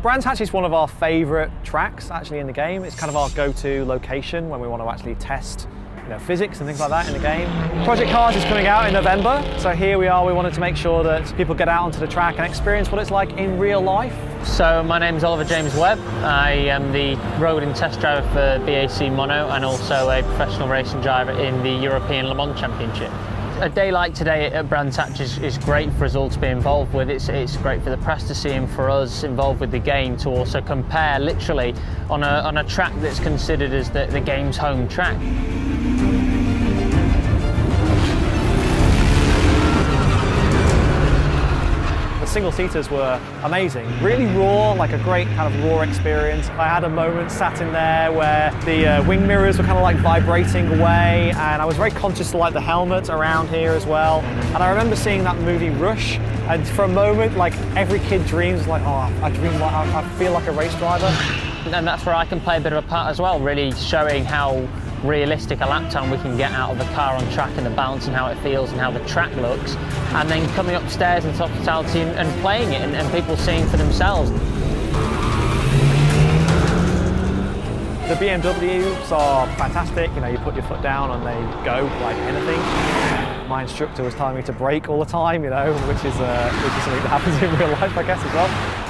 Brands Hatch is one of our favourite tracks actually in the game. It's kind of our go-to location when we want to actually test physics and things like that in the game. Project Cars is coming out in November, so here we are. We wanted to make sure that people get out onto the track and experience what it's like in real life. So my name is Oliver James Webb. I am the road and test driver for BAC Mono and also a professional racing driver in the European Le Mans Championship. A day like today at Brands Hatch is great for us all to be involved with. It's great for the press to see and for us involved with the game to also compare literally on a track that's considered as the game's home track. Single-seaters were amazing, really raw, like a great kind of raw experience. I had a moment sat in there where the wing mirrors were kind of like vibrating away, and I was very conscious of like the helmet around here as well. And I remember seeing that movie Rush, and for a moment, like every kid dreams, like, oh, I feel like a race driver. And that's where I can play a bit of a part as well, really showing how realistic a lap time we can get out of the car on track and the balance and how it feels and how the track looks, and then coming upstairs into hospitality and playing it and people seeing for themselves. The BMWs are fantastic. You put your foot down and they go like anything. My instructor was telling me to brake all the time, which is something that happens in real life, I guess, as well.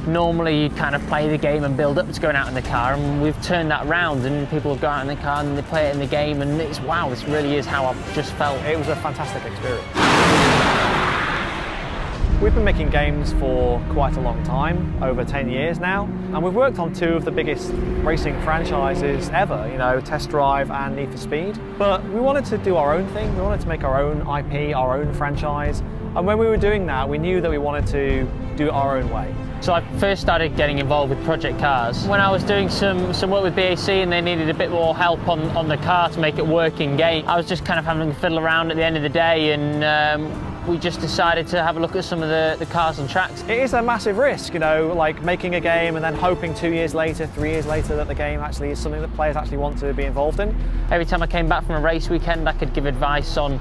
Normally you kind of play the game and build up to going out in the car, and we've turned that round and people go out in the car and they play it in the game, and it's wow, this really is how I've just felt. It was a fantastic experience. We've been making games for quite a long time, over 10 years now, and we've worked on two of the biggest racing franchises ever, Test Drive and Need for Speed. But we wanted to do our own thing, we wanted to make our own IP, our own franchise, and when we were doing that, we knew that we wanted to do it our own way. So I first started getting involved with Project Cars when I was doing some work with BAC and they needed a bit more help on the car to make it work in game. I was just kind of having to fiddle around at the end of the day, and we just decided to have a look at some of the cars and tracks. It is a massive risk, like making a game and then hoping 2 years later, 3 years later that the game actually is something that players actually want to be involved in. Every time I came back from a race weekend, I could give advice on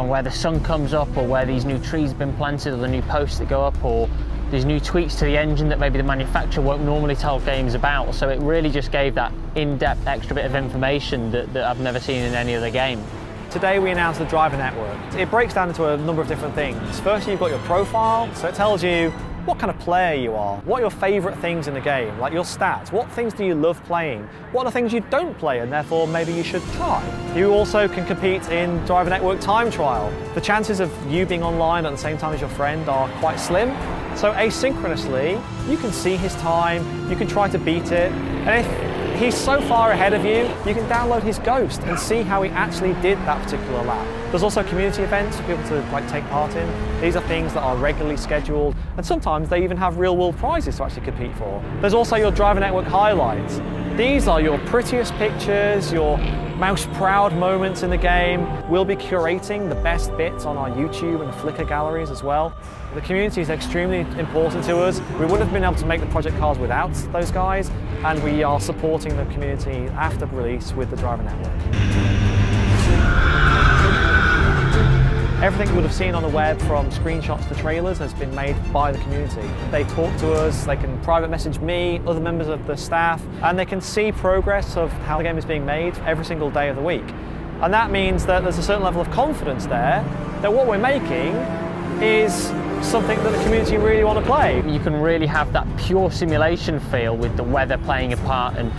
where the sun comes up, or where these new trees have been planted, or the new posts that go up, or these new tweaks to the engine that maybe the manufacturer won't normally tell games about. So it really just gave that in-depth extra bit of information that I've never seen in any other game. Today we announced the driver network. It breaks down into a number of different things. First, you've got your profile, so it tells you what kind of player you are, what are your favourite things in the game, like your stats, what things do you love playing, what are the things you don't play and therefore maybe you should try. You also can compete in Driver Network Time Trial. The chances of you being online at the same time as your friend are quite slim, so asynchronously you can see his time, you can try to beat it, and if he's so far ahead of you, you can download his Ghost and see how he actually did that particular lap. There's also community events for people to take part in. These are things that are regularly scheduled, and sometimes they even have real-world prizes to actually compete for. There's also your Driver Network highlights. These are your prettiest pictures, your most proud moments in the game. We'll be curating the best bits on our YouTube and Flickr galleries as well. The community is extremely important to us. We wouldn't have been able to make the Project Cars without those guys, and we are supporting the community after release with the Driver Network. Everything you would have seen on the web, from screenshots to trailers, has been made by the community. They talk to us, they can private message me, other members of the staff, and they can see progress of how the game is being made every single day of the week. And that means that there's a certain level of confidence there that what we're making is something that the community really want to play. You can really have that pure simulation feel with the weather playing a part, and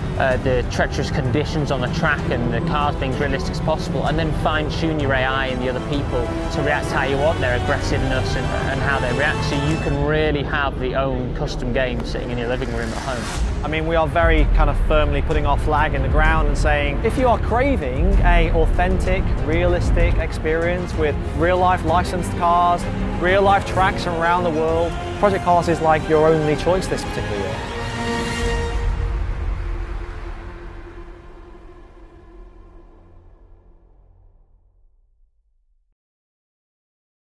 the treacherous conditions on the track, and the cars being as realistic as possible, and then fine-tune your AI and the other people to react how you want their aggressiveness and how they react, so you can really have the own custom game sitting in your living room at home. I mean, we are very kind of firmly putting our flag in the ground and saying, if you are craving an authentic, realistic experience with real-life licensed cars, real-life tracks from around the world, Project Cars is like your only choice this particular year.